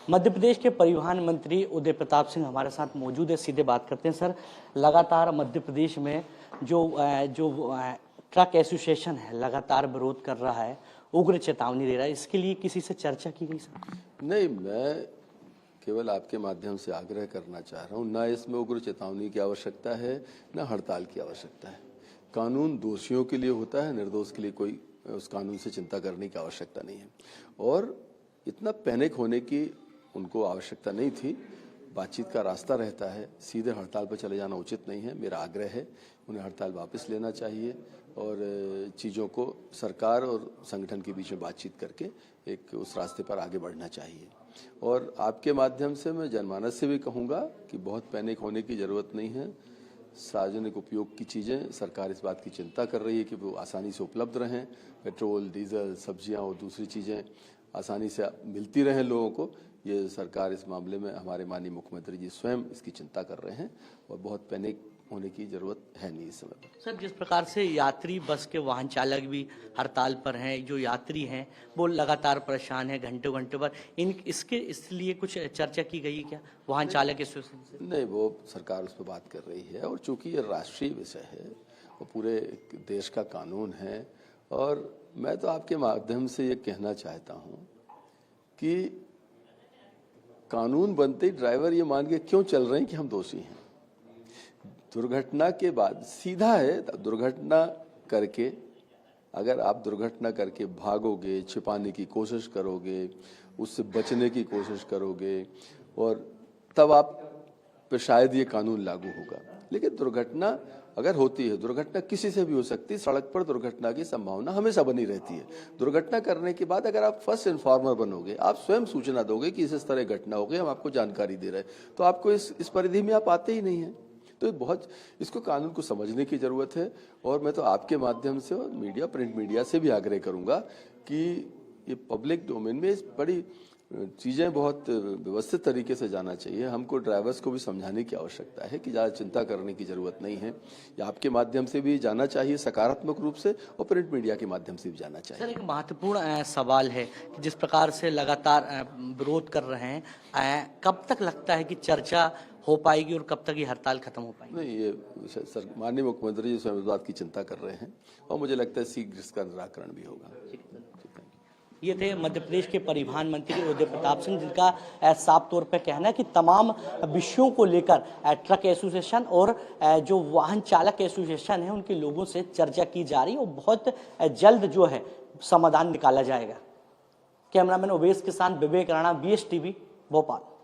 मध्य प्रदेश के परिवहन मंत्री उदय प्रताप सिंह हमारे साथ मौजूद है, सीधे बात करते हैं। सर, लगातार मध्य प्रदेश में जो ट्रक एसोसिएशन है लगातार विरोध कर रहा है, उग्र चेतावनी दे रहा है, इसके लिए किसी से चर्चा की गई सर? नहीं, मैं केवल आपके माध्यम से आग्रह करना चाह रहा हूँ, ना इसमें उग्र चेतावनी की आवश्यकता है, ना हड़ताल की आवश्यकता है। कानून दोषियों के लिए होता है, निर्दोष के लिए कोई उस कानून से चिंता करने की आवश्यकता नहीं है। और इतना पैनिक होने की उनको आवश्यकता नहीं थी। बातचीत का रास्ता रहता है, सीधे हड़ताल पर चले जाना उचित नहीं है। मेरा आग्रह है उन्हें हड़ताल वापस लेना चाहिए और चीज़ों को सरकार और संगठन के बीच में बातचीत करके एक उस रास्ते पर आगे बढ़ना चाहिए। और आपके माध्यम से मैं जनमानस से भी कहूँगा कि बहुत पैनिक होने की ज़रूरत नहीं है। सार्वजनिक उपयोग की चीज़ें सरकार इस बात की चिंता कर रही है कि वो आसानी से उपलब्ध रहें, पेट्रोल, डीजल, सब्जियां और दूसरी चीज़ें आसानी से मिलती रहें लोगों को। ये सरकार इस मामले में, हमारे माननीय मुख्यमंत्री जी स्वयं इसकी चिंता कर रहे हैं और बहुत पैनिक होने की जरूरत है नहीं इस समय पर। सर, जिस प्रकार से यात्री बस के वाहन चालक भी हड़ताल पर हैं, जो यात्री हैं वो लगातार परेशान हैं घंटों घंटों पर, इसलिए कुछ चर्चा की गई क्या वाहन चालक एसोसिएशन से? नहीं, वो सरकार उस पर बात कर रही है और चूंकि ये राष्ट्रीय विषय है, वो पूरे देश का कानून है। और मैं तो आपके माध्यम से ये कहना चाहता हूँ कि कानून बनते ही ड्राइवर ये मान के क्यों चल रहे हैं कि हम दोषी हैं। दुर्घटना के बाद सीधा है, दुर्घटना करके अगर आप दुर्घटना करके भागोगे, छिपाने की कोशिश करोगे, उससे बचने की कोशिश करोगे और तब आप पे शायद ये कानून लागू होगा। लेकिन दुर्घटना अगर होती है, दुर्घटना किसी से भी हो सकती है, सड़क पर दुर्घटना की संभावना हमेशा बनी रहती है। दुर्घटना करने के बाद अगर आप फर्स्ट इन्फॉर्मर बनोगे, आप स्वयं सूचना दोगे कि इस तरह घटना हो गई, हम आपको जानकारी दे रहे हैं, तो आपको इस परिधि में आप आते ही नहीं हैं। तो बहुत इसको कानून को समझने की जरूरत है। और मैं तो आपके माध्यम से और मीडिया, प्रिंट मीडिया से भी आग्रह करूंगा कि ये पब्लिक डोमेन में बड़ी चीज़ें बहुत व्यवस्थित तरीके से जाना चाहिए। हमको ड्राइवर्स को भी समझाने की आवश्यकता है कि ज़्यादा चिंता करने की ज़रूरत नहीं है। ये आपके माध्यम से भी जाना चाहिए सकारात्मक रूप से, और प्रिंट मीडिया के माध्यम से भी जाना चाहिए। सर, एक महत्वपूर्ण सवाल है कि जिस प्रकार से लगातार विरोध कर रहे हैं, कब तक लगता है कि चर्चा हो पाएगी और कब तक ये हड़ताल खत्म हो पाएगी? नहीं, ये सर माननीय मुख्यमंत्री जी स्वयं इस बात की चिंता कर रहे हैं और मुझे लगता है शीघ्र इसका निराकरण भी होगा। ये थे मध्य प्रदेश के परिवहन मंत्री उदय प्रताप सिंह, जिनका साफ तौर पर कहना है कि तमाम विषयों को लेकर ट्रक एसोसिएशन और जो वाहन चालक एसोसिएशन है उनके लोगों से चर्चा की जा रही है और बहुत जल्द जो है समाधान निकाला जाएगा। कैमरामैन ओवेश के साथ विवेक राणा, BS TV, भोपाल।